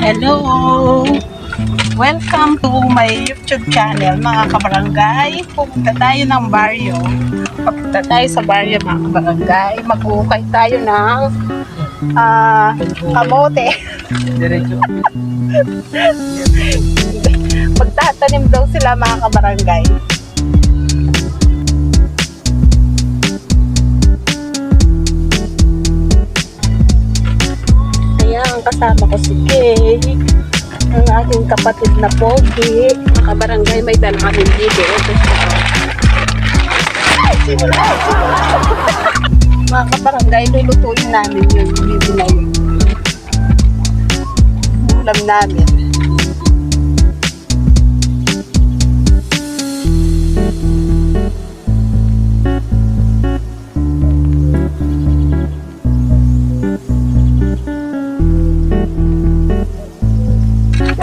Hello! Welcome to my YouTube channel mga kabarangay. Pupunta tayo ng baryo. Pupunta tayo sa baryo mga kabarangay. Mag-ukay tayo ng kamote. Magtatanim daw sila mga kabarangay. Ang kasama ko si Kay, ang aking kapatid na Pogi. Mga kabarangay, may dala kami dito. Mga kabarangay, lulutuin namin yung bibi na yun. Ulam namin.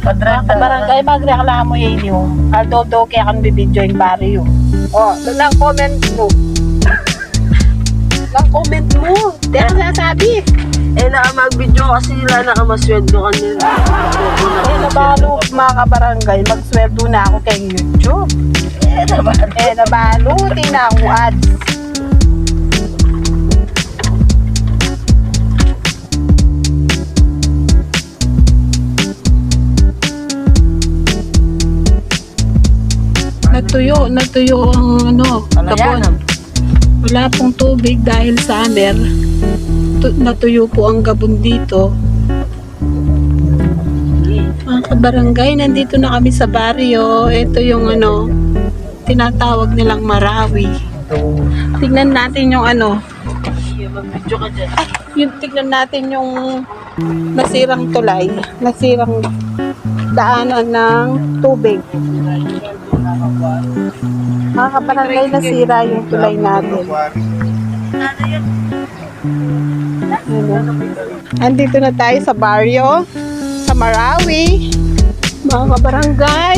Mga kabarangay, magreklamo yun yung aldo kaya kang bibidyo yung baryo. O, lang comment mo. Lang comment mo. Di ako sasabi. Mag-video kasi nila nakamasweldo kanila. Nabalo mga kabarangay, magsweldo na ako kay YouTube. Nabalo, tingnan ako ads. Natuyo ang gabon. Wala pong tubig dahil sa summer. Natuyo po ang gabon dito. Mga kabarangay, nandito na kami sa baryo. Ito yung tinatawag nilang Marawi. Tignan natin yung tignan natin yung nasirang tulay, nasirang daanan ng tubig. Mga kabarangay, nasira yung tulay natin. Andito na tayo sa baryo, sa Marawi. Mga kabarangay,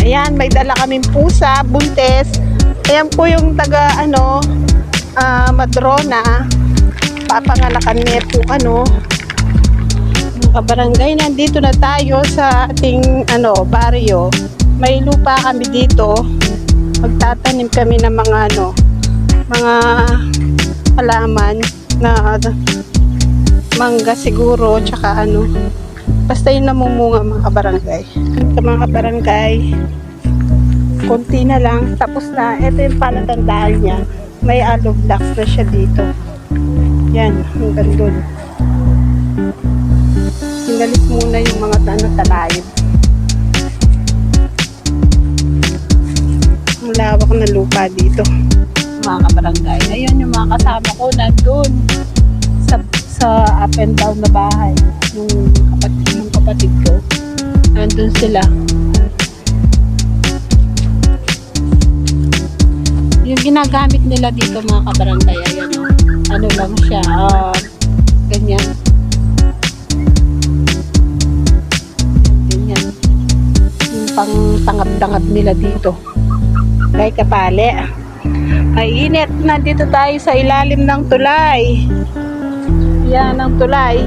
ayan, may dala kaming pusa, buntes. Ayan po yung taga Madrona. Papangalakan niya po kabarangay, nandito na tayo sa ating baryo. May lupa kami dito. Magtatanim kami ng mga mga halaman na mangga siguro, tsaka basta yung namumunga mga kabarangay. Mga kabarangay, konti na lang, tapos na. Ito yung palatandaan niya. May aloe blocks na siya dito. Yan, hanggang doon. Inalis muna yung mga talayin. Ang lawak na lupa dito, mga kabarangay. Ayun yung mga kasama ko nandun sa up and down na bahay. Yung kapatid ko, nandun sila. Yung ginagamit nila dito mga kabarangay, ayan lang siya, ganyan. Pang-tangap-tangap nila dito. Kay kapali. Ay init. Nandito tayo sa ilalim ng tulay. Yan ang tulay.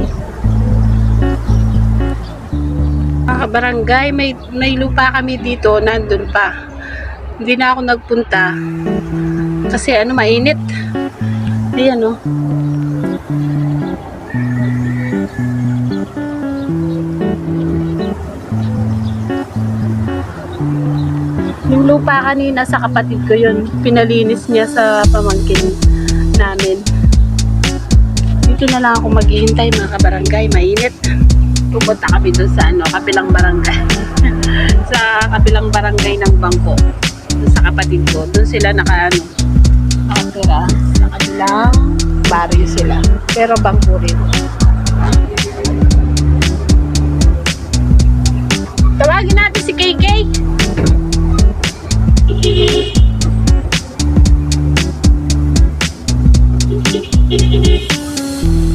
Mga kabarangay, may lupa kami dito. Nandun pa. Hindi na ako nagpunta. Kasi mainit. Ayan Yung lupa kanina sa kapatid ko yun, pinalinis niya sa pamangkin namin. Dito na lang ako maghihintay mga kabarangay, mainit. Pupunta kami doon sa kabilang barangay. Sa kabilang barangay ng Bangko. Doon sa kapatid ko, doon sila nakatira. Sa kabilang baryo sila. Pero Bangko rin. Tawagin natin si KK.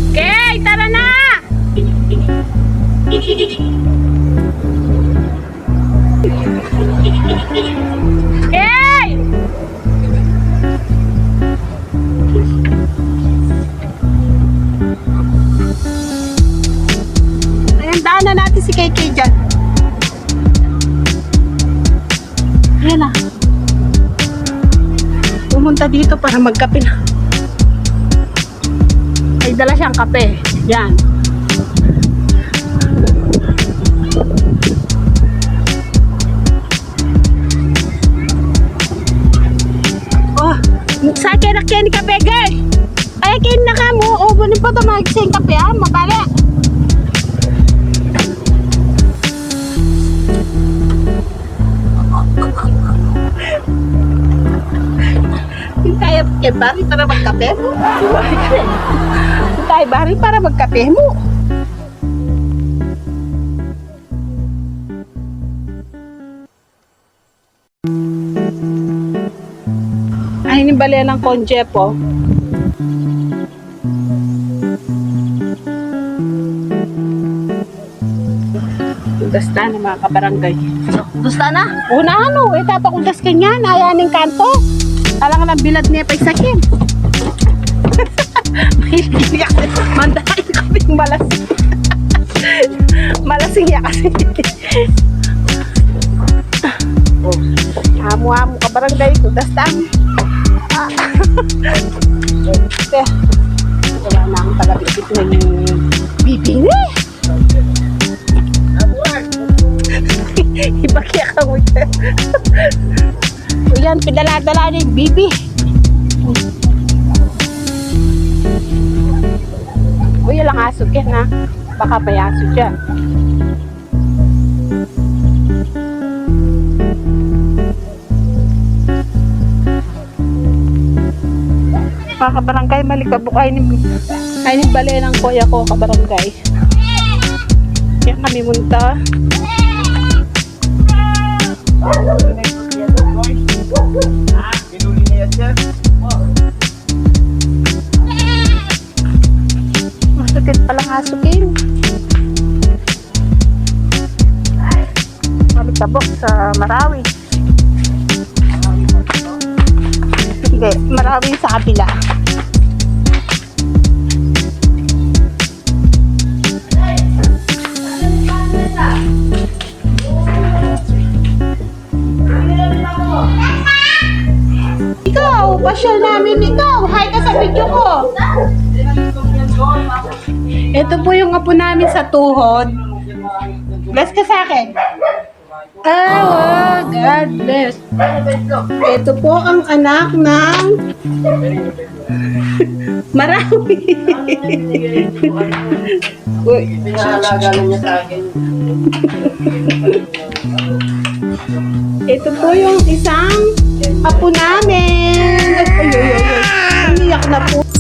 Okay, tara na! Okay! dito para magkape na. May dala siyang kape. Yan. Oh, sa akin na kain kape, girl. Ay, kain na ka mo. O, bunin pa ito mag-sing kape, ha? Mabala. Kaya bari para magkape mo. Kaya bari para magkape mo. Ay, nibali ng konje po. Dasta na mga kabarangay. Gusto na? Una ano, tapakundas ka niyan, ayaning kanto. Alang lang bilad niya pa isakin. Mandahin kami yung malasing. Malasing niya kasi. Amo-amo ka barangay ito, dastan. Wala na akong taga-bibit ng bibing eh. Ibakya ka mo ito. Yan, pinala-dala ni Bibi. Uy, lang aso yan ha. Baka may aso dyan. Mga kabarangay, malikabok ay ni bale ng kuya ko, kabarangay. Kaya kami munta. Masakit palang asukin. Malikabok sa Marawi. Hindi, Marawi sa kabila. Ikaw, pasyal namin ikaw. Hi ka sa video ko. Ito po yung apo namin sa tuhod. Bless ka sa akin. Oh, God bless. Ito po ang anak ng Marawi. Uy, Pinalaga lang niya sa akin. ito po yung isang apo namin. Uy, umiyak na po.